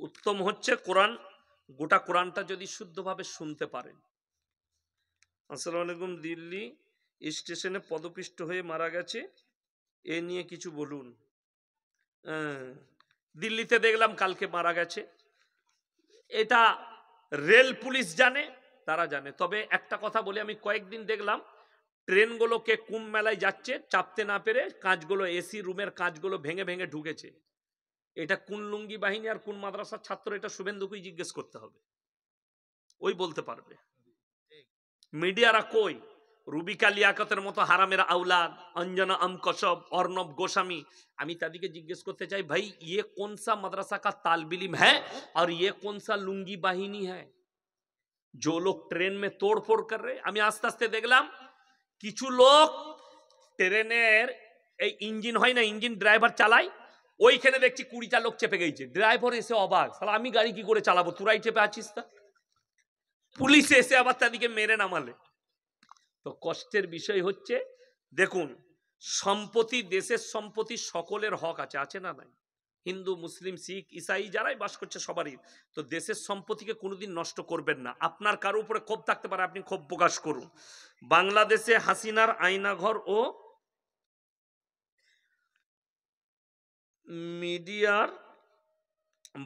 উত্তম হচ্ছে কোরআন, গোটা কোরআনটা যদি শুদ্ধভাবে শুনতে পারেন। আসসালামু আলাইকুম, দিল্লি স্টেশনে পদপিষ্ট হয়ে মারা গেছে, এ নিয়ে কিছু বলুন। দিল্লিতে দেখলাম কালকে মারা গেছে, এটা রেল পুলিশ জানে, তারা জানে। তবে একটা কথা বলি, আমি কয়েকদিন দেখলাম ট্রেনগুলোকে কুম্ভ মেলায় যাচ্ছে, চাপতে না পেরে কাঁচগুলো, এসি রুমের কাঁচগুলো ভেঙে ভেঙে ঢুকেছে। এটা কোন লুঙ্গি বাহিনী আর কোন মাদ্রাসার ছাত্র, এটা শুভেন্দুকেই জিজ্ঞেস করতে হবে, ওই বলতে পারবে। মিডিয়ারা কই? রুবিকা লিয়াকতের মতো হারামের আওলাদ, অঞ্জনা আমকসব, অর্ণব গোস্বামী, আমি তাদেরকে জিজ্ঞেস করতে চাই, ভাই ये कौन सा मदरसा का तालिब इल्म है और ये कौन सा लुंगी बाहिनी है जो लोग ट्रेन में तोड़फोड़ कर रहे। আমি আস্তে আস্তে দেখলাম কিছু লোক ট্রেনের এই ইঞ্জিন হয় না, ইঞ্জিন ড্রাইভার চালায়, ওইখানে দেখছি 20টা লোক চেপে গেছে। ড্রাইভার এসে অবাক, শালা আমি গাড়ি কি করে চালাবো, তোরাই চেপে আছিস। তা পুলিশ এসে আবার তাদেরকে মেরে নামালে। তো কষ্টের বিষয় হচ্ছে, দেখুন সম্পত্তি, দেশের সম্পত্তি সকলের হক আছে, আছে না নাই? হিন্দু, মুসলিম, শিখ, ইসাই যারাই বাস করছে সবারই। তো দেশের সম্পত্তিকে কোনোদিন নষ্ট করবেন না। আপনার কারো উপরে ক্ষোভ থাকতে পারে, আপনি ক্ষোভ প্রকাশ করুন। বাংলাদেশে হাসিনার আয়নাঘর ও মিডিয়ার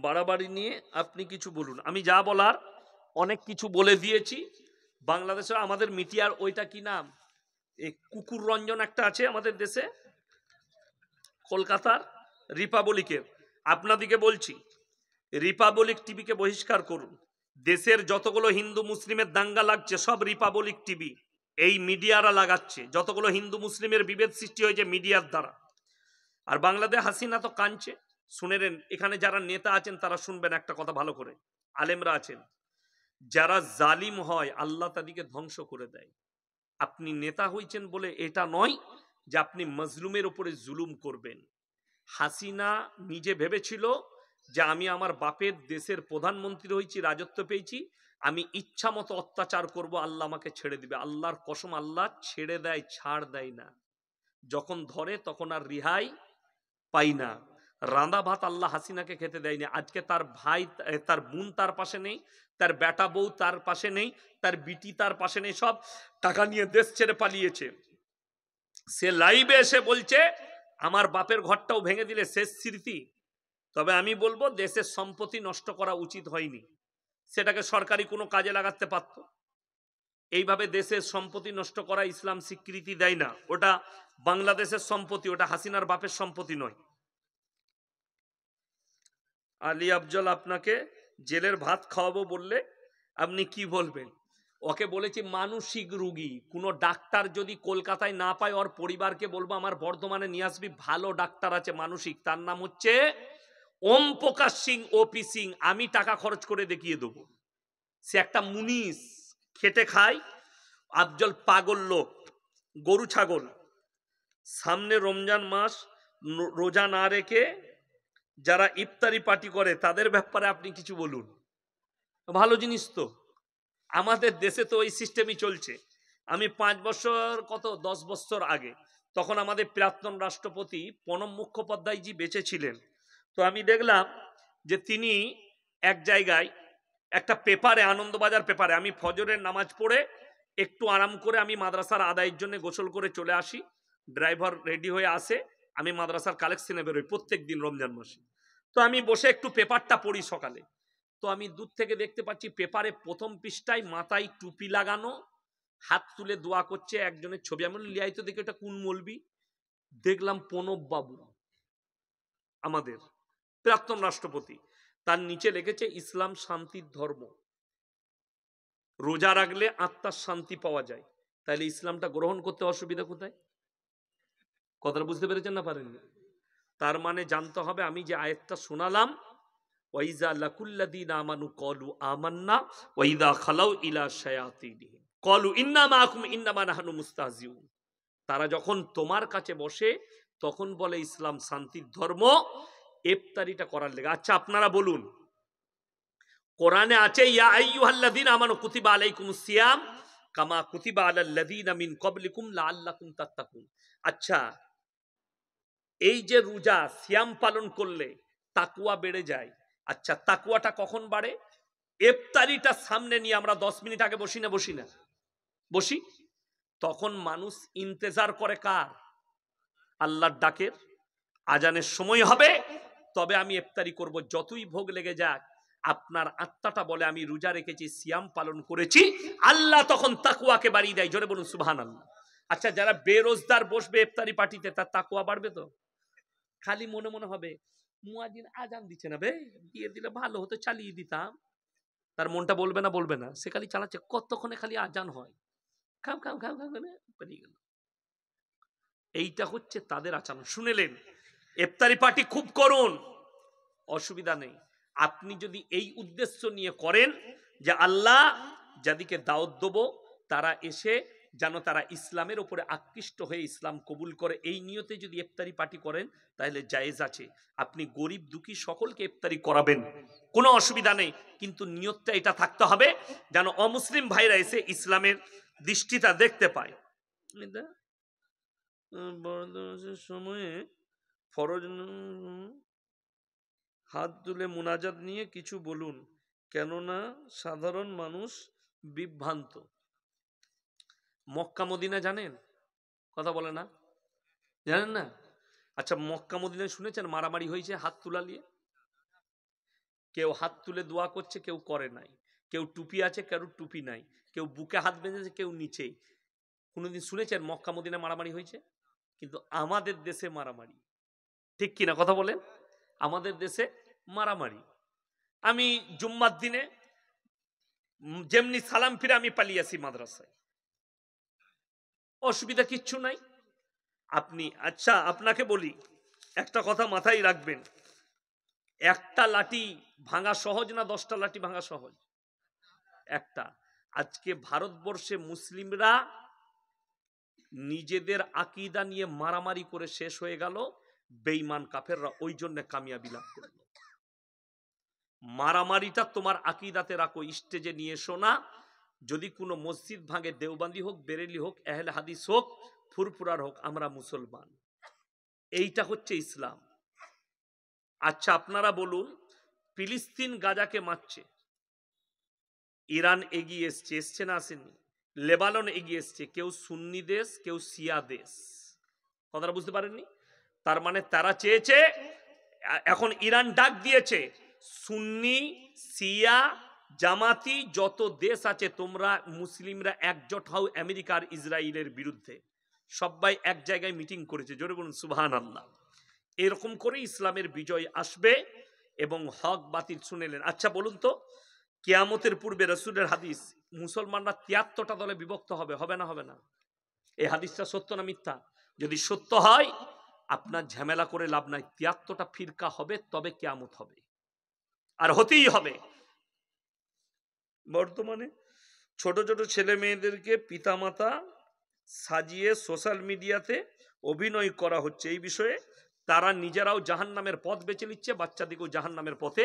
বাড়াবাড়ি নিয়ে আপনি কিছু বলুন। আমি যা বলার অনেক কিছু বলে দিয়েছি। বাংলাদেশে আমাদের মিডিয়ার ওইটা কি নাম, এই কুকুর রঞ্জন একটা আছে আমাদের দেশে, কলকাতার রিপাবলিকের। আপনাদিকে বলছি, রিপাবলিক টিভিকে বহিষ্কার করুন। দেশের যতগুলো হিন্দু মুসলিমের দাঙ্গা লাগছে সব রিপাবলিক টিভি, এই মিডিয়ারা লাগাচ্ছে। যতগুলো হিন্দু মুসলিমের বিভেদ সৃষ্টি হয়েছে মিডিয়ার দ্বারা। আর বাংলাদেশ হাসিনা তো কাঁদছে, শুনে নেন। এখানে যারা নেতা আছেন তারা শুনবেন একটা কথা ভালো করে, আলেমরা আছেন, যারা জালিম হয় আল্লাহ তাদেরকে ধ্বংস করে দেয়। আপনি নেতা হয়েছেন বলে এটা নয় যে আপনি মজলুমের উপরে জুলুম করবেন। হাসিনা নিজে ভেবেছিল যে আমি আমার বাপের দেশের প্রধানমন্ত্রী হয়েছি, রাজত্ব পেয়েছি, আমি ইচ্ছা মতো অত্যাচার করব, আল্লাহ আমাকে ছেড়ে দিবে। আল্লাহর কসম, আল্লাহ ছেড়ে দেয়, ছাড় দেয় না। যখন ধরে তখন আর রিহাই পাই না। রাঁধা ভাত আল্লাহ হাসিনাকে খেতে দেয়নি। আজকে তার ভাই, তার বোন তার পাশে নেই, তার বেটা বউ তার পাশে নেই, তার বিটি তার পাশে নেই, সব টাকা নিয়ে দেশ ছেড়ে পালিয়েছে। সে লাইভে এসে বলছে আমার বাপের ঘরটাও ভেঙে দিলে শেষ স্মৃতি। তবে আমি বলবো দেশের সম্পত্তি নষ্ট করা উচিত হয়নি, সেটাকে সরকারি কোনো কাজে লাগাতে পারত। এইভাবে দেশের সম্পত্তি নষ্ট করা ইসলাম স্বীকৃতি দেয় না। ওটা বাংলাদেশের সম্পত্তি, ওটা হাসিনার বাপের সম্পত্তি নয়। আলী আফজল আপনাকে জেলের ভাত খাওয়াবো বললে আপনি কি বলবেন? ওকে বলেছি মানসিক রুগী, কোনো ডাক্তার যদি কলকাতায় না পায় ওর পরিবারকে বলবো আমার বর্ধমানে নিয়ে আসবি, ভালো ডাক্তার আছে মানসিক, তার নাম হচ্ছে ওম প্রকাশ সিং, ওপি সিং। আমি টাকা খরচ করে দেখিয়ে দেবো। সে একটা মুনিশ, খেটে খায়। আফজল পাগল লোক, গরু ছাগল। সামনে রমজান মাস, রোজা না রেখে যারা ইফতারি পার্টি করে তাদের ব্যাপারে আপনি কিছু বলুন। ভালো জিনিস তো, আমাদের দেশে তো ওই সিস্টেমই চলছে। আমি 5 বছর, 10 বছর আগে, তখন আমাদের প্রাক্তন রাষ্ট্রপতি প্রণব মুখোপাধ্যায়জি বেঁচে ছিলেন। তো আমি দেখলাম যে তিনি এক জায়গায় একটা পেপারে, আনন্দবাজার পেপারে, আমি ফজরের নামাজ পড়ে একটু আরাম করে আমি মাদ্রাসার আদায়ের জন্য গোসল করে চলে আসি, ড্রাইভার রেডি হয়ে আসে, আমি মাদ্রাসার কালেকশনে বেরোই প্রত্যেক দিন রমজান মাসে। তো আমি বসে একটু পেপারটা পড়ি সকালে। তো আমি দূর থেকে দেখতে পাচ্ছি পেপারে প্রথম পৃষ্ঠায় মাথায় টুপি লাগানো, হাত তুলে দোয়া করছে একজনের ছবি। আমি লিয়াই তো দেখি এটা কোন মৌলবি। দেখলাম প্রণব বাবু, আমাদের প্রাক্তন রাষ্ট্রপতি। তার নিচে লিখেছে ইসলাম শান্তির ধর্ম, রোজা রাখলে আত্মার শান্তি পাওয়া যায়। তাহলে ইসলামটা গ্রহণ করতে অসুবিধা কোথায়? কথাটা বুঝতে পেরেছেন না পারেননি? তার মানে জানতে হবে আমি যে আয়াতটা শোনালাম, ওয়াইজা লাকুল্লাযীনা আমানু ক্বালু আমান্না ওয়াইদা খালাউ ইলা শায়াতিনিহিম ক্বালু ইন্না মাআকুম ইন্নামা নাহনু মুস্তাহজিউন। তারা যখন তোমার কাছে বসে তখন বলে ইসলাম শান্তির ধর্ম, ইফতারিটা করার লেগে। আচ্ছা আপনারা বলুন, কোরআনে আছে ইয়া আইয়ুহাল্লাযীনা আমানু কুতিবা আলাইকুমুস সিয়াম কামা কুতিবা আলাল্লাযীনা মিন ক্বাবলিকুম লাআল্লাকুম তাত্তাকুন। আচ্ছা, এই যে রোজা সিয়াম পালন করলে তাকওয়া বেড়ে যায়, আচ্ছা, তাকওয়াটা কখন বাড়ে? ইফতারিটা সামনে নিয়ে আমরা 10 মিনিট আগে বসি না বসি? তখন মানুষ ইন্তেজার করে কার? আল্লাহর ডাকের। আজানের সময় হবে তবে আমি ইফতারি করব, যতই ভোগ লেগে যাক। আপনার আত্মাটা বলে আমি রোজা রেখেছি, সিয়াম পালন করেছি। আল্লাহ তখন তাকওয়াকে বাড়িয়ে দেয়। জোরে বলুন সুবহানাল্লাহ। আচ্ছা, যারা বেরোজগার বসবে ইফতারি পার্টিতে, তার তাকওয়া বাড়বে তো? খালি মনে মনে হবে মুয়াজ্জিন আজান দিচ্ছে না, বে দিয়ে দিলে ভালো হতো, চালিয়ে দিতাম। তার মনটা বলবে না? সে খালি চালাচ্ছে, কতক্ষণে খালি আজান হয়, খাম খাম খাম খাম করে পেরিয়ে গেল। এইটা হচ্ছে তাদের আচরণ। শুনেলেন? ইফতারি পার্টি খুব করুন, অসুবিধা নেই। আপনি যদি এই উদ্দেশ্য নিয়ে করেন যে আল্লাহ যাদিকে দাওয়াত দেবো তারা এসে যেন তারা ইসলামের উপরে আকৃষ্ট হয়ে ইসলাম কবুল করে, এই নিয়তে যদি ইফতারি পার্টি করেন তাহলে জায়েজ আছে। আপনি গরিব দুঃখী সকলকে ইফতারি করাবেন, কোনো অসুবিধা নেই। কিন্তু নিয়তটা এটা থাকতে হবে যেন অমুসলিম ভাইরা এসে ইসলামের দৃষ্টিটা দেখতে পায়। সময়ে ফরজ হাত তুলে মুনাজাত নিয়ে কিছু বলুন, কেননা সাধারণ মানুষ বিভ্রান্ত। মক্কা মদিনা জানেন? কথা বলে না, জানেন না? আচ্ছা, মক্কা মদিনায় শুনেছেন মারামারি হয়েছে হাত তুলা নিয়ে? কেউ হাত তুলে দোয়া করছে, কেউ করে নাই। কেউ টুপি আছে, কেউ টুপি নাই। কেউ বুকে হাত বেঁধেছে, কেউ নিচেই। কোনোদিন শুনেছেন মক্কা মদিনা মারামারি হয়েছে? কিন্তু আমাদের দেশে মারামারি, ঠিক কিনা কথা বলেন? আমাদের দেশে মারামারি। আমি জুম্মার দিনে যেমনি সালাম ফিরে আমি পালিয়ে আসি মাদ্রাসায়, অসুবিধা কিচ্ছু নাই। আপনি, আচ্ছা আপনাকে বলি একটা কথা মাথায় রাখবেন, একটা লাঠি ভাঙা সহজ না 10টা লাঠি ভাঙা সহজ? একটা। আজকে ভারতবর্ষে মুসলিমরা নিজেদের আকীদা নিয়ে মারামারি করে শেষ হয়ে গেল, বেঈমান কাফেররা ওই জন্য কামিয়াবি লাভ করল। মারামারিটা তোমার আকীদাতে রাখো, স্টেজে নিয়ে এসো না। যদি কোনো মসজিদ ভাঙে, দেওবন্দি হোক, বেরেলি হোক, আহলে হাদিস হোক, ফুরফুরার হোক, আমরা মুসলমান। এইটা হচ্ছে ইসলাম। আচ্ছা আপনারা বলুন, ফিলিস্তিন গাজাকে মারছে, ইরান এগিয়ে এসছে না আসেনি? লেবানন এগিয়ে এসছে। কেউ সুন্নি দেশ, কেউ শিয়া দেশ। কথাটা বুঝতে পারেননি? তার মানে তারা চেয়েছে, এখন ইরান ডাক দিয়েছে সুন্নি শিয়া জামাতি যত দেশ আছে তোমরা মুসলিমরা একজোট হও আমেরিকা আর ইসরায়েলের বিরুদ্ধে। সবাই এক জায়গায় মিটিং করেছে। জোরে বলুন সুবহানাল্লাহ। এরকম করে ইসলামের বিজয় আসবে এবং হক বাতিল শুনেলেন। আচ্ছা বলুন তো, কিয়ামতের পূর্বে রাসূলের হাদিস, মুসলমানরা 73টা দলে বিভক্ত হবে, হবে না হবে না? এই হাদিসটা সত্য না মিথ্যা? যদি সত্য হয় আপনার ঝামেলা করে লাভ নাই, 73টা ফিরকা হবে, তবে কিয়ামত হবে, আর হতেই হবে। বর্তমানে ছোট ছোট ছেলে মেয়েদেরকে পিতামাতা সাজিয়ে সোশ্যাল মিডিয়াতে অভিনয় করা হচ্ছে। এই বিষয়ে তারা নিজেরাও জাহান্নামের পথ বেছে নিচ্ছে, বাচ্চাদিকেও জাহান্নামের পথে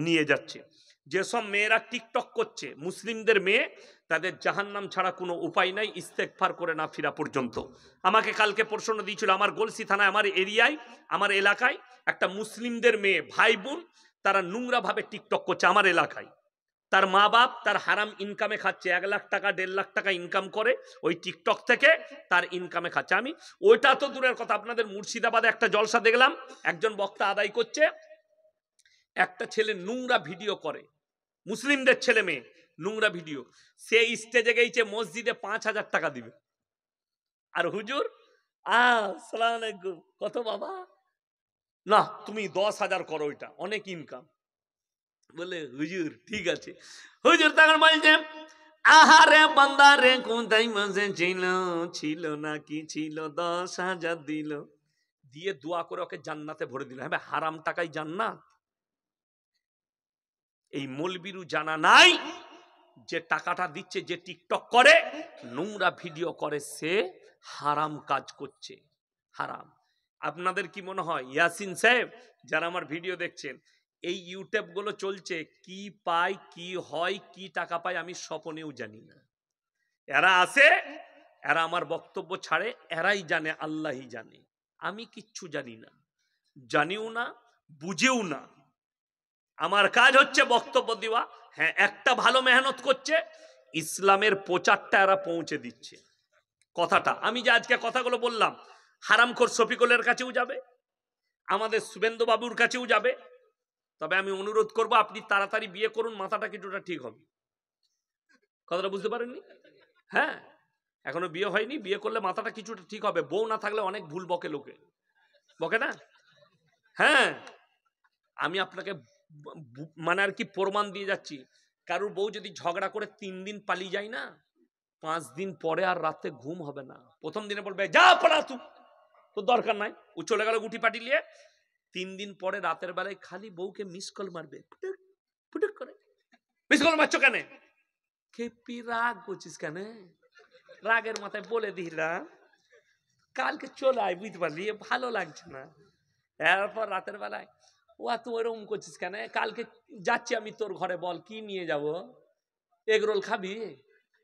নিয়ে যাচ্ছে। যেসব মেয়েরা টিকটক করছে, মুসলিমদের মেয়ে, তাদের জাহান্নাম ছাড়া কোনো উপায় নাই ইস্তেগফার করে না ফিরা পর্যন্ত। আমাকে কালকে প্রশ্ন দিয়েছিল, আমার গলসি থানায়, আমার এরিয়ায়, আমার এলাকায় একটা মুসলিমদের মেয়ে ভাই বোন, তারা নোংরা ভাবে টিকটক করছে আমার এলাকায়। তার মা বাপ তার হারাম ইনকামে খাচ্ছে, 1 লাখ টাকা 1.5 লাখ টাকা ইনকাম করে ওই টিকটক থেকে, তার ইনকামে খাচ্ছে। আমি ওইটা তো দূরের কথা, আপনাদের মুর্শিদাবাদে একটা জলসা দেখলাম, একজন বক্তা আদায় করছে, একটা ছেলে নোংরা ভিডিও করে, মুসলিমদের ছেলে মেয়ে নোংরা ভিডিও, সে স্টেজে গেছে মসজিদে 5,000 টাকা দিবে, আর হুজুর আসসালামু আলাইকুম, কত বাবা, না তুমি 10,000 করো, ওইটা অনেক ইনকাম। বলে হুজুর ঠিক আছে। হুজুর তখন বলছে, আহারে বান্দারে কোথায় মাঝে ছিল না কি ছিল, 10,000 দিল, দিয়ে দোয়া করে ওকে জান্নাতে ভরে দিল। হ্যাঁ, হারাম টাকায় জান্নাত? এই মৌলবীরু জানা নাই যে টাকাটা দিচ্ছে, যে টিকটক করে নোংরা ভিডিও করে, সে হারাম কাজ করছে, হারাম। আপনাদের কি মনে হয় ইয়াসিন সাহেব যারা আমার ভিডিও দেখছেন, এই ইউটিউব গুলো চলছে, কি পায়, কি হয়, কি টাকা পায়, আমি স্বপ্নেও জানি না। এরা আছে, এরা আমার বক্তব্য ছাড়ে, এরাই জানে, আল্লাহই জানে, আমি কিচ্ছু জানি না, জানিও না, বুঝেও না। আমার কাজ হচ্ছে বক্তব্য দেওয়া। হ্যাঁ, একটা ভালো মেহনত করছে, ইসলামের প্রচারটা এরা পৌঁছে দিচ্ছে। কথাটা আমি যে আজকে কথাগুলো বললাম, হারামখোর শফিকুলের কাছেও যাবে, আমাদের শুভেন্দু বাবুর কাছেও যাবে। তবে আমি অনুরোধ করব, আপনি তাড়াতাড়ি বিয়ে করুন, মাথাটা কিছুটা ঠিক হবে। কথাটা বুঝতে পারেননি? হ্যাঁ, এখনো বিয়ে হয়নি, বিয়ে করলে মাথাটা কিছুটা ঠিক হবে। বউ না থাকলে অনেক ভুল বকে লোকে, বকে না? হ্যাঁ, আমি আপনাকে মানে আর কি প্রমাণ দিয়ে যাচ্ছি। কারোর বউ যদি ঝগড়া করে 3 দিন পালিয়ে যায় না, 5 দিন পরে আর রাতে ঘুম হবে না। প্রথম দিনে বলবে যা পড়া তুই, তোর দরকার নাই, ও চলে গেল গুটি পাটি নিয়ে। 3 দিন পরে রাতের বেলায় খালি বউকে মিস কল মারবে, ফুটুক ফুটুক করে। মিস কল মারছো কেন? খেপি রাগ করছিস কেন? রাগের মাথায় বলে দিলাম কালকে চলে আয়, বুঝতে পারলি, ভালো লাগছে না। এরপর রাতের বেলায়, ও তুই ওরকম করছিস কেন? কালকে যাচ্ছি আমি তোর ঘরে, বল কি নিয়ে যাব? এগরোল খাবি,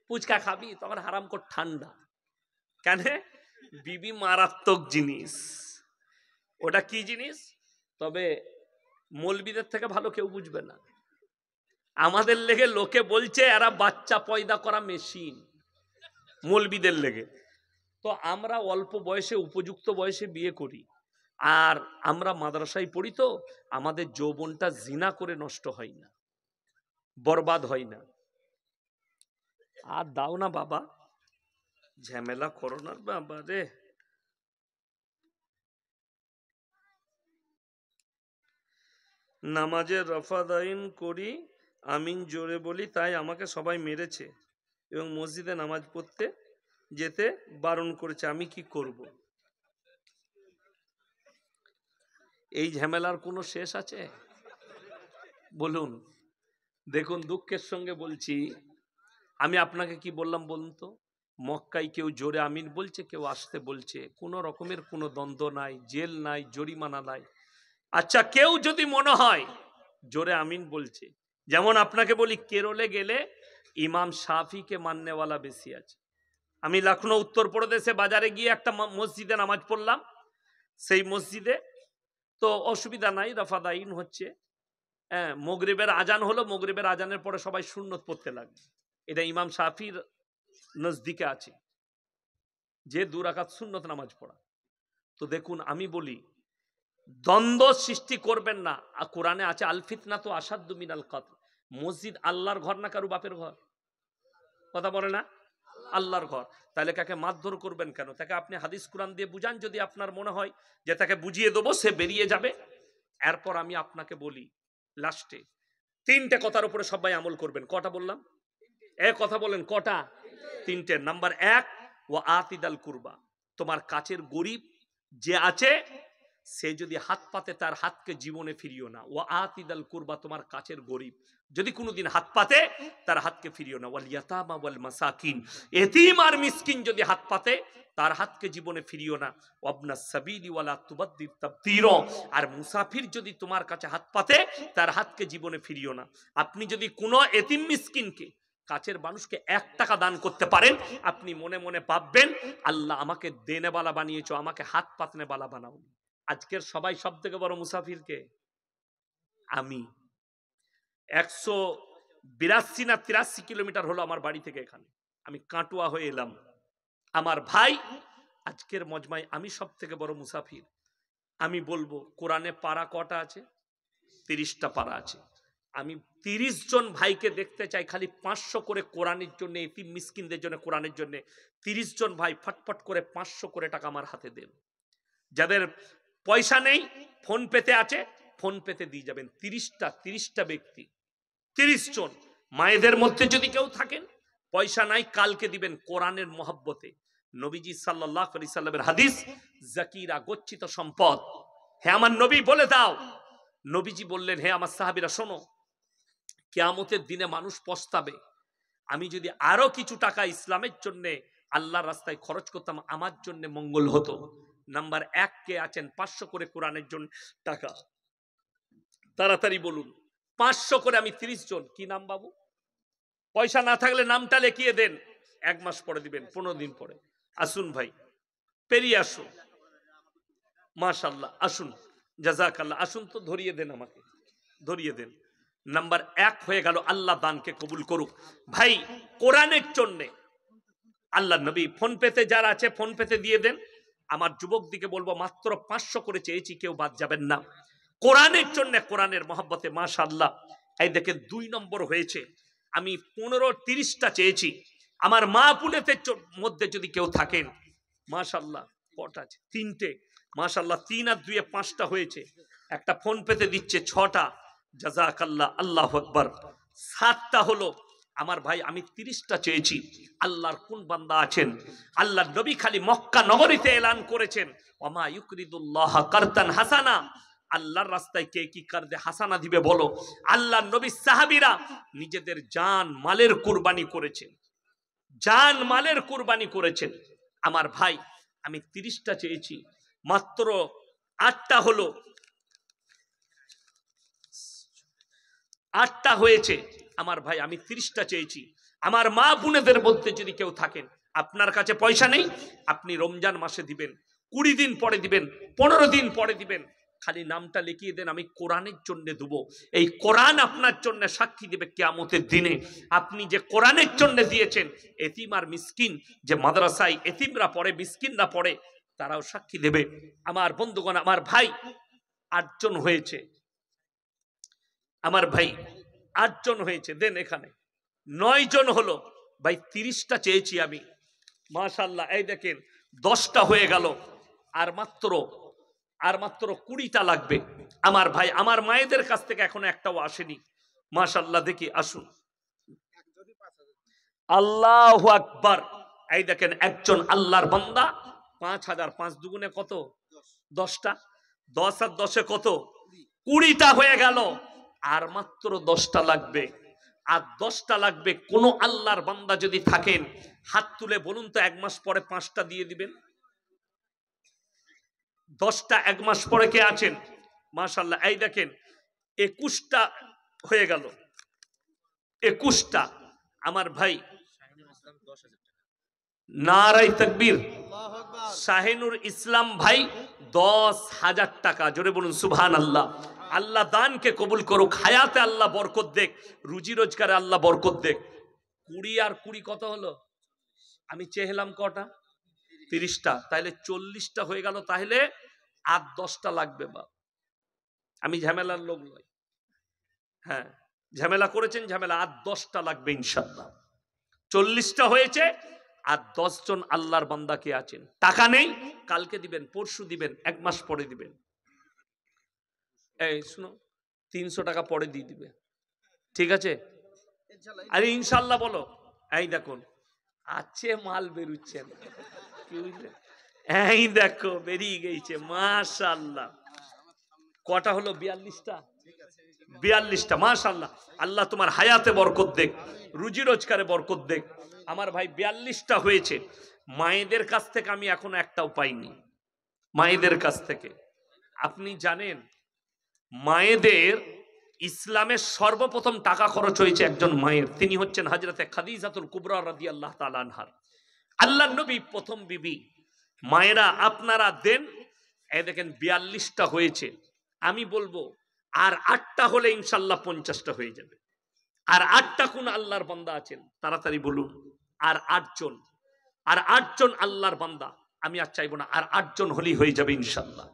ফুচকা খাবি? তখন হারাম কর ঠান্ডা। কেন? বিবি মারাত্মক জিনিস। ওটা কি জিনিস? তবে মৌলবীদের থেকে ভালো কেউ বুঝবে না। আমাদের লেগে লোকে বলছে এরা বাচ্চা পয়দা করা মেশিন, মৌলবীদের লেগে। তো আমরা অল্প বয়সে, উপযুক্ত বয়সে বিয়ে করি, আর আমরা মাদ্রাসায় পড়ি, তো আমাদের যৌবনটা জিনা করে নষ্ট হয় না, বরবাদ হয় না। আর দাও না বাবা, ঝামেলা করো না বাবা রে। নামাজের রফাদাইন করি, আমিন জোরে বলি, তাই আমাকে সবাই মেরেছে এবং মসজিদে নামাজ পড়তে যেতে বারণ করেছে। আমি কি করব? এই ঝামেলার কোনো শেষ আছে? বলুন। দেখুন, দুঃখের সঙ্গে বলছি, আমি আপনাকে কি বললাম বলুন তো? মক্কায় কেউ জোরে আমিন বলছে, কেউ আসতে বলছে, কোনো রকমের কোনো দ্বন্দ্ব নাই, জেল নাই, জরিমানা নাই। আচ্ছা, কেউ যদি মনে হয় জোরে আমিন বলছে, যেমন আপনাকে বলি, কেরলে গেলে ইমাম শাফিকে মাননেওয়ালা বেশি আছে। আমি লখনৌ উত্তরপ্রদেশে বাজারে গিয়ে একটা মসজিদে নামাজ পড়লাম। সেই মসজিদে তো অসুবিধা নাই, রফাদাইন হচ্ছে। হ্যাঁ, মগরিবের আজান হলো, মগরিবের আজানের পরে সবাই সুন্নত পড়তে লাগবে। এটা ইমাম শাফির নজদিকে আছে যে 2 রাকাত সুন্নত নামাজ পড়া। তো দেখুন, আমি বলি দ্বন্দ্ব সৃষ্টি করবেন না। কোরআনে আছে আল ফিতনা তো আসাদ্দু মিনাল কতল। মসজিদ আল্লাহর ঘর না কারু বাপের ঘর? কথা বলে না? আল্লাহর ঘর। তাহলে কাকে মারধর করবেন কেন? তাকে আপনি হাদিস কোরআন দিয়ে বুঝান, যদি আপনার মনে হয় যে তাকে বুঝিয়ে দেবো, সে বেরিয়ে যাবে। এরপর আমি আপনাকে বলি, লাস্টে 3টে কথার উপরে সবাই আমল করবেন। কটা বললাম? কথা বলেন কটা? 3টে। নাম্বার 1, ও আতিদাল কুরবা। তোমার কাছের গরিব যে আছে, সে যদি হাত পাতে, তার হাতকে জীবনে ফিরিও না। ও আতিদাল কুরবা, তোমার কাছের গরিব যদি কোনোদিন হাত পাতে, তার হাতকে ফিরিও না। ওয়াল ইয়াতামা ওয়াল মাসাকিন, এতিম আর মিসকিন যদি হাত পাতে, তার হাতকে জীবনে ফিরিও না। ওয়াবনাস সাবিলি ওয়ালা তুবাদ্দির তাবদীরা, আর মুসাফির যদি তোমার কাছে হাত পাতে, তার হাতকে জীবনে ফিরিও না। আপনি যদি কোনো এতিম মিসকিনকে, কাছের মানুষকে 1 টাকা দান করতে পারেন, আপনি মনে মনে ভাববেন, আল্লাহ আমাকে দেনেওয়ালা বানিয়েছো, আমাকে হাত পাতনেওয়ালা বানাও। আজকের সবাই সব থেকে বড় মুসাফিরকে আমি। 182 না 83 কিলোমিটার হলো আমার বাড়ি থেকে এখানে, আমি কাটুয়া হয়ে এলাম। আমার ভাই, আজকের মজমায় আমি সব থেকে বড় মুসাফির। আমি বলবো, কোরআনে পারা কটা আছে? 30টা পারা আছে। আমি 30 জন ভাইকে দেখতে চাই, খালি 500 করে কোরআনের জন্য, এতিম মিসকিনদের জন্য, কোরআনের জন্য 30 জন ভাই ফটফট করে 500 করে টাকা আমার হাতে দেন। যাদের পয়সা নেই, ফোন পেতে আছে, ফোন পেতে দিয়ে যাবেন। 30টা ব্যক্তি, 30 জন। মায়েদের মধ্যে যদি কেউ থাকেন, পয়সা নাই, কালকে দিবেন কোরআনের মহব্বতে। নবীজি সাল্লাল্লাহু আলাইহি সাল্লামের হাদিস, জাকিরা গচ্ছিত সম্পদ। হে আমার নবী বলে দাও। নবীজি বললেন, হে আমার সাহাবীরা শোনো, কিয়ামতের দিনে মানুষ পস্তাবে, আমি যদি আরো কিছু টাকা ইসলামের জন্য, আল্লাহর রাস্তায় খরচ করতাম, আমার জন্য মঙ্গল হতো। নাম্বার 1 কে আছেন 500 করে কোরআনের জন্য টাকা? তাড়াতাড়ি বলুন। 500 করে, আমি 30 জন। কি নাম বাবু? পয়সা না থাকলে নামটা লিখিয়ে দেন, 1 মাস পরে দিবেন, 15 দিন পরে। আসুন ভাই, পেরিয়ে আসুন। মাশাআল্লাহ, আসুন, জাযাকাল্লাহ। আসুন তো, ধরিয়ে দেন আমাকে, ধরিয়ে দেন। নাম্বার 1 হয়ে গেল। আল্লাহ দানকে কবুল করুক। ভাই কোরআনের জন্য আল্লাহ নবী, ফোন পেতে যারা আছে ফোন পেতে দিয়ে দেন। আমার যুবক দিকে বলবো মাত্র 500 করে চেয়েছি, কেউ বাদ যাবেন না। কোরআনের জন্য, কোরআনের মহব্বতে মাশাআল্লাহ। এই দেখেন 2 নম্বর হয়েছে। আমি 15-30টা চেয়েছি। আমার মা পুলেতের মধ্যে যদি কেউ থাকেন মাশাআল্লাহ, কটা আছে? 3টে মাশাআল্লাহ। 3 আর 2 5টা হয়েছে। একটা ফোন পেতে দিচ্ছে 6টা, জাযাকাল্লাহ, আল্লাহু আকবার। 7টা হলো। আমার ভাই আমি 30টা চেয়েছি। আল্লাহর কোন বান্দা আছেন, আল্লাহর নবী খালি মক্কা নগরীতে এলান করেছেন, ওয়ামা ইউকরিদুল্লাহ কারতান হাসানা, আল্লাহর রাস্তায় কে কি কারদে হাসানা দিবে বলো? আল্লাহর নবী সাহাবীরা নিজেদের জান মালের কুরবানি করেছেন, জান মালের কুরবানি করেছেন। আমার ভাই আমি 30টা চেয়েছি, মাত্র 8টা হলো, 8টা হয়েছে। আমার ভাই আমি 30টা চেয়েছি। আমার মা বোনেদের মধ্যে যদি কেউ থাকেন, আপনার কাছে পয়সা নেই, আপনি রমজান মাসে দিবেন, 20 দিন পরে দিবেন, 15 দিন পরে দিবেন, খালি নামটা লিখিয়ে দেন, আমি কোরআনের জন্য দেব। এই কোরআন আপনার জন্য সাক্ষী দেবে কিয়ামতের দিনে, আপনি যে কোরআনের জন্য দিয়েছেন। এতিম আর মিসকিন, যে মাদ্রাসায় এতিমরা পড়ে, মিসকিনরা পড়ে, তারাও সাক্ষী দেবে। আমার বন্ধুগণ, আমার ভাই 8 জন হয়েছে। আমার ভাই 8 জন হয়েছে, দেন এখানে 9 জন হলো। ভাই 30টা চেয়েছি আমি, মাশাআল্লাহ। এই দেখেন 10টা হয়ে গেল। আর মাত্র 20টা লাগবে। আমার ভাই, আমার মায়েদের কাছ থেকে এখনো একটাও আসেনি, মাশাআল্লাহ। দেখি আসুন, আল্লাহু আকবার। এই দেখেন একজন আল্লাহর বান্দা 5000, 5 দুগুণে কত? 10টা। 10 আর 10-এ কত? 20টা হয়ে গেল। আর মাত্র 10টা লাগবে। আর 10টা লাগবে। কোন আল্লাহর বান্দা যদি থাকেন, হাত তুলে বলুন তো 1 মাস পরে 5টা দিয়ে দিবেন। 10টা 1 মাস পরে কে আছেন? মাশাআল্লাহ। এই দেখেন 21টা হয়ে গেল, 21টা। আমার ভাই নারায়ে তাকবীর, শাহিনুর ইসলাম ভাই 10,000 টাকা, জোরে বলুন সুবহানাল্লাহ। আল্লাহ দানকে কবুল করুক, হায়াতে আল্লাহ বরকত দেখ, রুজি রোজগারে আল্লাহ বরকত দেখ। 20 আর 20 কত হলো? আমি চেহলাম কটা? 30টা। তাহলে 40টা হয়ে গেল। তাহলে আর 10টা লাগবে। বা আমি ঝামেলার লোক নই, হ্যাঁ ঝামেলা করেছেন, ঝামেলা। আর 10টা লাগবে ইনশাআল্লাহ। 40টা হয়েছে। আর 10 জন আল্লাহর বান্দা কে আছেন, টাকা নেই, কালকে দিবেন, পরশু দিবেন, 1 মাস পরে দিবেন। এই শুনো, 300 টাকা পরে দিয়ে দিবে, ঠিক আছে? আরে ইনশাআল্লাহ বলো। এই দেখুন আছে মাল বেরুচ্ছে না, কি বুঝলে? এই দেখো বেরিয়ে গেছে, মাশাআল্লাহ। কটা হলো? 42টা। 42টা, মাশাআল্লাহ। আল্লাহ তোমার হায়াতে বরকত দেখ, রুজি রোজগারে বরকত দেখ। আমার ভাই 42টা হয়েছে। মায়েদের কাছ থেকে আমি এখনো একটাও পাইনি, মায়েদের কাছ থেকে। আপনি জানেন মায়েদের ইসলামের সর্বপ্রথম টাকা খরচ হয়েছে একজন মায়ের, তিনি হচ্ছেন হযরতে খাদিজাতুল কুবরা রাদিয়াল্লাহু তাআলা আনহা, আল্লাহর নবী প্রথম বিবি। মায়েরা আপনারা দেন। এই দেখেন 42টা হয়েছে। আমি বলবো আর 8টা হলে ইনশাআল্লাহ 50টা হয়ে যাবে। আর 8টা কোন আল্লাহর বান্দা আছেন তাড়াতাড়ি বলুন। আর 8 জন, আর 8 জন আল্লাহর বান্দা। আমি আর চাইবো না, আর 8 জন হলেই হয়ে যাবে ইনশাআল্লাহ।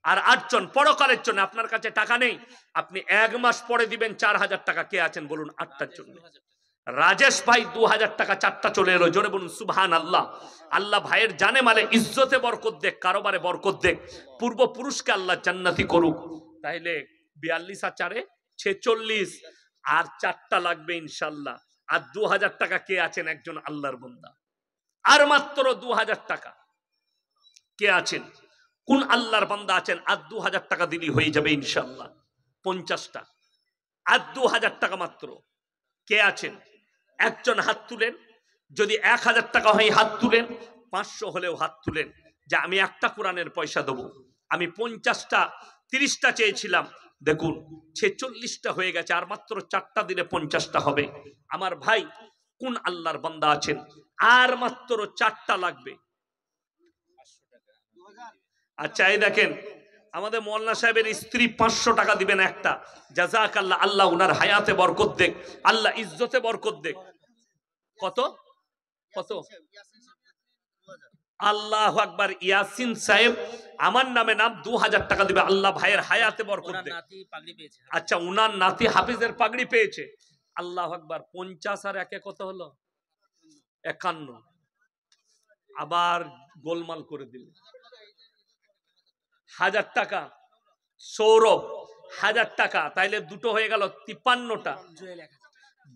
আর 8 জন পরকালের জন্য। আপনার কাছে টাকা নেই, আপনি 1 মাস পরে দিবেন 4000 টাকা। কে আছেন বলুন 8টার জন্য? রাজেশ ভাই 2000 টাকা, 4টা চলে এলো, জোরে বলুন সুবহানাল্লাহ। আল্লাহ ভাইয়ের জানে মালে ইজ্জতে বরকত দেখ, কারোবারে বরকত দেখ, পূর্বপুরুষকে আল্লাহ জান্নাতি করুক। তাইলে 42 আর 4-এ 46, আর 4টা লাগবে ইনশাআল্লাহ। আর 2000 টাকা কে আছেন? একজন আল্লাহর বান্দা। আর মাত্র 2000 টাকা কে আছেন? কোন আল্লাহর বান্দা আছেন? আর 2000 টাকা দিলেই হয়ে যাবে ইনশাআল্লাহ 50টা। আর 2000 টাকা মাত্র। কে আছেন? একজন হাত তুলেন। যদি 1000 টাকা হয় হাত তুলেন, 500 হলেও হাত তুলেন, যে আমি একটা কোরআনের পয়সা দেবো। আমি 50টা 30টা চেয়েছিলাম, দেখুন 46টা হয়ে গেছে। আর মাত্র 4টা দিলে 50টা হবে। আমার ভাই কোন আল্লাহর বান্দা আছেন? আর মাত্র 4টা লাগবে। আচ্ছা এই দেখেন আমাদের মোল্লা সাহেবের স্ত্রী 500 টাকা দিবেন একটা। জাযাকাল্লাহ, আল্লাহ উনার হায়াতে বরকত দেখ, আল্লাহ ইজ্জতে বরকত দেখ। কত কত? আল্লাহু আকবার। ইয়াসিন সাহেব আমার নামে নাম 2000 টাকা দিবে, আল্লাহ ভাইয়ের হায়াতে বরকত দেখ। আচ্ছা, উনার নাতি হাফিজের পাগড়ি পেয়েছে। আল্লাহু আকবার। 50 আর একে কত হলো? 51। আবার গোলমাল করে দিল। 1000 টাকা। সৌরভ 1000 টাকা, তাইলে দুটো হয়ে গেল 53টা।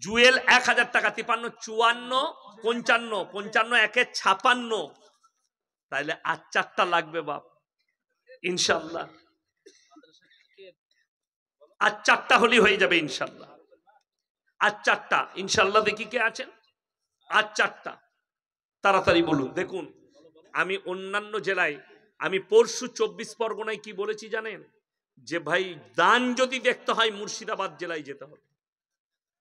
জুয়েল 1000 টাকা। 53 54 55 55 একে 56, তাইলে আর 4টা লাগবে বাপ ইনশাআল্লাহ। আর 4টা হলেই হয়ে যাবে ইনশাআল্লাহ। আর 4টা ইনশাআল্লাহ। দেখি কে আছেন আর 4টা, তাড়াতাড়ি বলুন। দেখুন, আমি অন্যান্য জেলায়, আমি পরশু 24 পরগনায় কি বলেছি জানেন? যে ভাই দান যদি দেখতে হয় মুর্শিদাবাদ জেলায় যেতে হবে।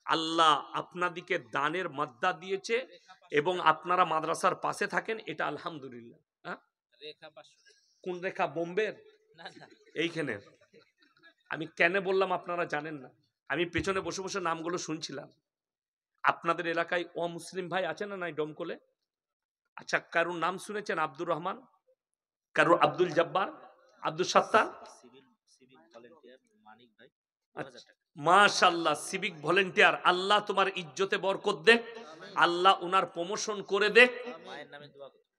আল্লাহ আপনাদিকে দানের মাদ্দা দিয়েছে এবং আপনারা মাদ্রাসার পাশে থাকেন, এটা আলহামদুলিল্লাহ। কোন রেখা? বোম্বের এইখানে। আমি কেন বললাম আপনারা জানেন না। আমি পেছনে বসে বসে নামগুলো শুনছিলাম। আপনাদের এলাকায় অমুসলিম ভাই আছে না নাই ডমকলে? আচ্ছা, কারুর নাম শুনেছেন? আব্দুর রহমান, কারুর আব্দুল জব্বার, আব্দুল সত্তার? মাশাআল্লাহ, সিভিক ভলেন্টিয়ার। আল্লাহ তোমার ইজ্জতে বরকত দেখ, আল্লাহ উনার প্রমোশন করে দেখ।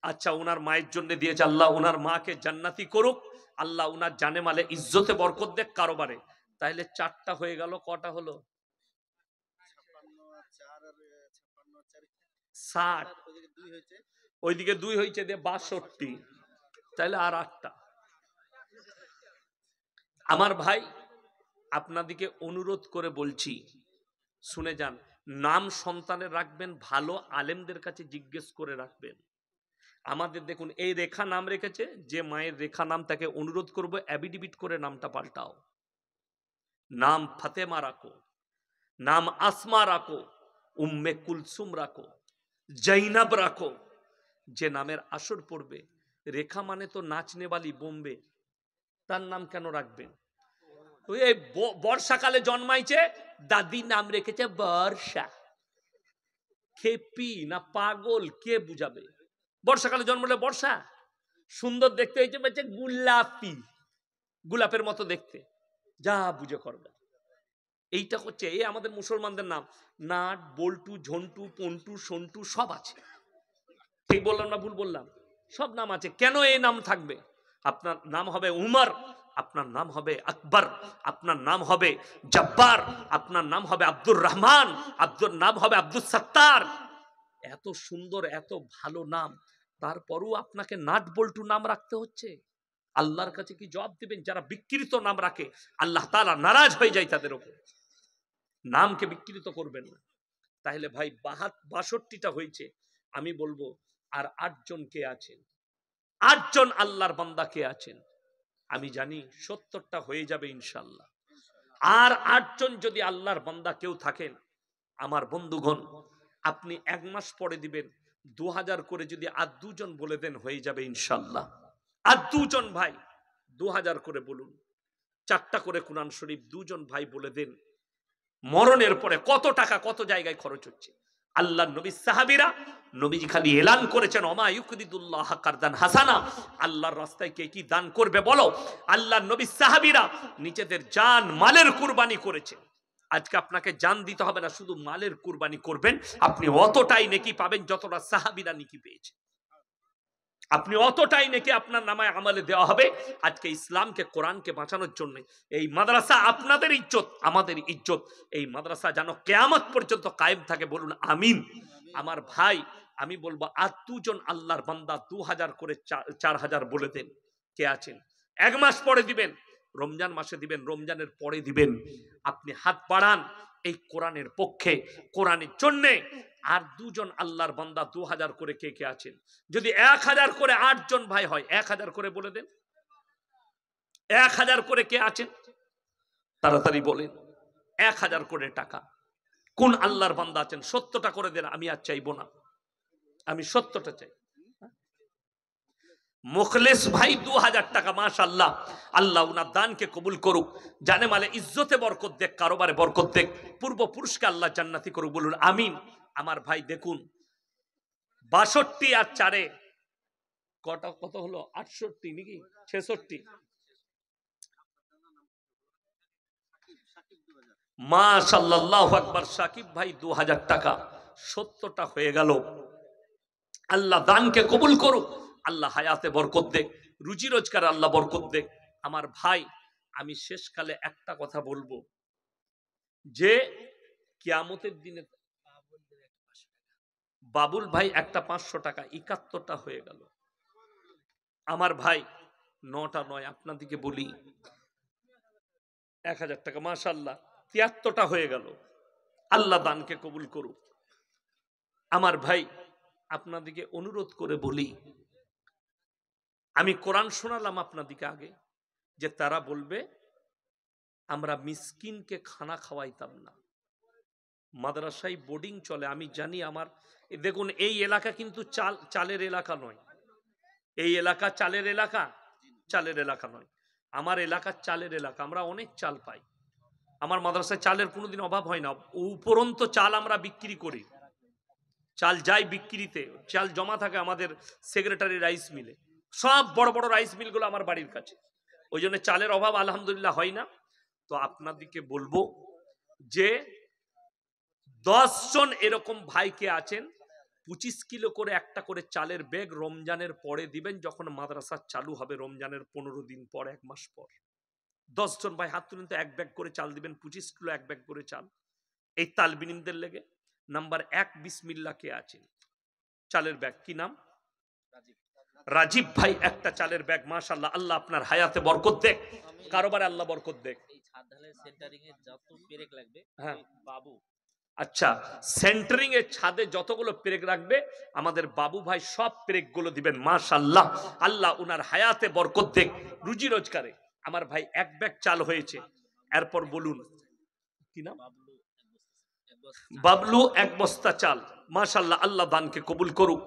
আচ্ছা, উনার মায়ের জন্য দিয়েছে, আল্লাহ উনার মাকে জান্নাতি করুক, আল্লাহ উনার জানে মালে ইজ্জতে বরকত দেখ কারোবারে। তাইলে 4টা হয়ে গেল। কটা হলো? 60। ওইদিকে 2 হয়েছে, দিয়ে 62, তাইলে আর 8টা। আমার ভাই আপনাদিকে অনুরোধ করে বলছি, শুনে যান। নাম সন্তানের রাখবেন ভালো আলেমদের কাছে জিজ্ঞেস করে রাখবেন। আমাদের দেখুন, এই রেখা নাম রেখেছে, যে মায়ের রেখা নাম, তাকে অনুরোধ করবো অ্যাবিডিবিট করে নামটা পাল্টাও। নাম ফাতেমা রাখো, নাম আসমা রাখো, উম্মে কুলসুম রাখো, জৈনব রাখো। যে নামের আসর পড়বে, রেখা মানে তো নাচনেওয়ালি বোম্বে, তার নাম কেন রাখবেন? এই বর্ষাকালে জন্মাইছে, দাদি নাম রেখেছে বর্ষা। খেপি না পাগল কে বুঝাবে? বর্ষাকালে জন্মলে বর্ষা সুন্দর দেখতে হয়েছে, বলছে গোলাপি, গোলাপের মতো দেখতে, যা বুঝে করবে। এইটা হচ্ছে এই আমাদের মুসলমানদের নাম। নাট, বল্টু, ঝন্টু, পন্টু, সন্টু সব আছে। ঠিক বললাম না ভুল বললাম? সব নাম আছে। কেন এই নাম থাকবে? আপনার নাম হবে উমর, আপনার নাম হবে আকবর, আপনার নাম হবে জব্বার, আপনার নাম হবে আব্দুর রহমান, আব্দুর নাম হবে আব্দুল সত্তার। এত সুন্দর, এত ভালো নাম, তারপরও আপনাকে নাট বল্টু নাম রাখতে হচ্ছে। আল্লাহর কাছে কি জবাব দিবেন? যারা বিকৃত নাম রাখে, আল্লাহ তাআলা নারাজ হয়ে যায় তাদের উপর। নামকে বিকৃত করবেন না। তাহলে ভাই 62টা হয়েছে। আমি বলবো আর 8 জন কে আছেন? 8 জন আল্লাহর বান্দা কে আছেন? আমি জানি 70টা হয়ে যাবে ইনশাআল্লাহ। আর 8 জন যদি আল্লাহর বান্দা কেউ থাকেন, আমার বন্ধুগণ, আপনি 1 মাস পরে দিবেন 2000 করে। যদি আর 2 জন বলে দেন হয়ে যাবে ইনশাআল্লাহ। আর 2 জন ভাই 2000 করে বলুন। 4টা করে কুরআন শরীফ 2 জন ভাই বলে দেন। মরণের পরে কত টাকা কত জায়গায় খরচ হচ্ছে। আল্লাহ নবী সাহাবীরা, নবীজি খালি এলান করেছেন, ওমা ইউকরিদুল্লাহ কারদান হাসানা, আল্লাহর রাস্তায় কে কি দান করবে বলো। আল্লাহ নবী সাহাবীরা নিজেদের জান মালের কুরবানি করেছে। আজকে আপনাকে জান দিতে হবে না, শুধু মালের কুরবানি করবেন, আপনি অতটাই নেকি পাবেন যতটা সাহাবীরা নেকি পেয়েছে। আপনি অতটাই নেকি আপনার নামায় আমলে দেওয়া হবে। আজকে ইসলামকে, কোরআনকে বাঁচানোর জন্য এই মাদ্রাসা আপনাদের ইজ্জত, আমাদের ইজ্জত। এই মাদ্রাসা যেন কিয়ামত পর্যন্ত কায়েম থাকে, বলুন আমিন। আমার ভাই, আমি বলবো আর 2 জন আল্লাহর বান্দা 2000 করে 4000 বলে দেন। কে আছেন? 1 মাস পরে দিবেন, রমজান মাসে দিবেন, রমজানের পরে দিবেন। আপনি হাত বাড়ান এই কোরআনের পক্ষে, কোরআনের জন্য। আর 2 জন আল্লাহর বান্দা 2000 করে কে কে আছেন? যদি 1000 করে 8 জন ভাই হয়, 1000 করে বলে দেন। 1000 করে কে আছেন? তাড়াতাড়ি বলেন। 1000 করে টাকা কোন আল্লাহর বান্দা আছেন? 70টা করে দেন। আমি আর চাইবো না, আমি 70টা চাই। মুখলেস ভাই 2000 টাকা, মাশাআল্লাহ, আল্লাহ উনার দানকে কবুল করুক, জানে মালে ইজ্জতে বরকত দেখ, কারোবারে বরকত দেখ, পূর্বপুরুষকে আল্লাহ জান্নাতি করুক, বলুন আমিন। আমার ভাই দেখুন 62 আর 4 কটা কত হলো, 68 নাকি 66, মাশাআল্লাহ, আল্লাহু আকবার। সাকিব ভাই 2000 টাকা, 70টা হয়ে গেল। আল্লাহ দানকে কবুল করুক, আল্লাহ হায়াতে বরকত দেখ, রুজি রোজগার আল্লাহ বরকত দেখ। আমার ভাই আমি শেষকালে একটা কথা বলবো, যে কিয়ামতের দিনে বাবুল ভাই একটা 500 টাকা, 71টা হয়ে গেল। আমার ভাই 9টা নয়, আপনাদিকে বলি 1000 টাকা, মাশাআল্লাহ 73টা হয়ে গেল। আল্লাহ দানকে কবুল করুক। আমার ভাই আপনাদিকে অনুরোধ করে বলি, আমি কোরআন শোনালাম আপনাদিকে আগে, যে তারা বলবে আমরা মিসকিনকে খানা খাওয়াইতাম না, মাদ্রাসায় বোর্ডিং চলে। আমি জানি আমার দেখুন এই এলাকা কিন্তু চালের এলাকা নয়, এই এলাকা চালের এলাকা নয়, আমার এলাকা চালের এলাকা। আমরা অনেক চাল পাই, আমার মাদ্রাসায় চালের কোনোদিন অভাব হয় না। উপরন্ত চাল আমরা বিক্রি করি, চাল যাই বিক্রিতে, চাল জমা থাকে আমাদের সেক্রেটারি রাইস মিলে, সব বড় বড় রাইস মিলগুলো আমার বাড়ির কাছে, ওই জন্য চালের অভাব আলহামদুলিল্লাহ হয় না। তো আপনাদেরকে বলবো যে 10 জন এরকম ভাইকে আছেন, 25 কিলো করে একটা করে চালের ব্যাগ রমজানের পরে দিবেন, যখন মাদ্রাসা চালু হবে রমজানের 15 দিন পর, 1 মাস পর। 10 জন ভাই হাত তুলেন তো, 1 ব্যাগ করে চাল দিবেন, 25 কিলো 1 ব্যাগ করে চাল, এই তালবিনিমদের লেগে। নাম্বার 1 বিসমিল্লাহ কে আছেন, চালের ব্যাগ, কি নাম? রাজীব ভাই, একটা চালের ব্যাগ, মাশাআল্লাহ, আল্লাহ আপনার হায়াতে বরকত দেখ, কারোবারে আল্লাহ বরকত দেখ। এই ছাদ ঢালাইয়ের সেন্টারিং এ যত পেরেক লাগবে, হ্যাঁ বাবু, আচ্ছা, সেন্টারিং এর ছাদে যতগুলো পেরেক রাখবে আমাদের বাবু ভাই সব পেরেক গুলো দিবেন, মাশাআল্লাহ, আল্লাহ উনার হায়াতে বরকত দেখ, রুজি রোজগারে। আমার ভাই 1 ব্যাগ চাল হয়েছে, এরপর বলুন কি নাম? বাবলু 1 বস্তা চাল, মাশাআল্লাহ, আল্লাহ দানকে কবুল করুক,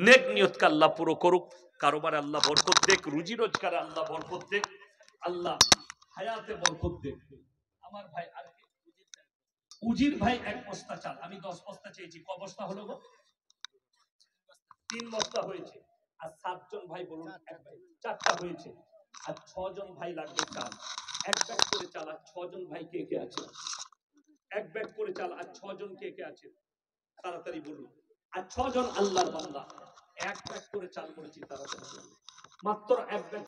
নেক নিয়তকে আল্লাহ পুরো করুক, কারোবারে আল্লাহ বরকত দেখ, রুজি রোজগারে আল্লাহ বরকত দেখ, আল্লাহ হায়াতে বরকত দেখ। আমার ভাই আর উজির ভাই 1 বস্তা চাল, আমি 10 বস্তা চেয়েছি, ক বস্তা হলো গো? 3 বস্তা হয়েছে। আর 7 জন ভাই বলুন, 4টা হয়েছে। আর 6 জন ভাই লাগবে চাল, 1 ব্যাগ করে চাল। আর 6 জন ভাই কে কে আছে? 1 ব্যাগ করে চাল। আর 6 জন কে কে আছে তাড়াতাড়ি বলুন। আর 6 জন আল্লাহর বান্দা, 1 ব্যাগ করে চাল করেছি, তাড়াতাড়ি মাত্র 1 ব্যাগ।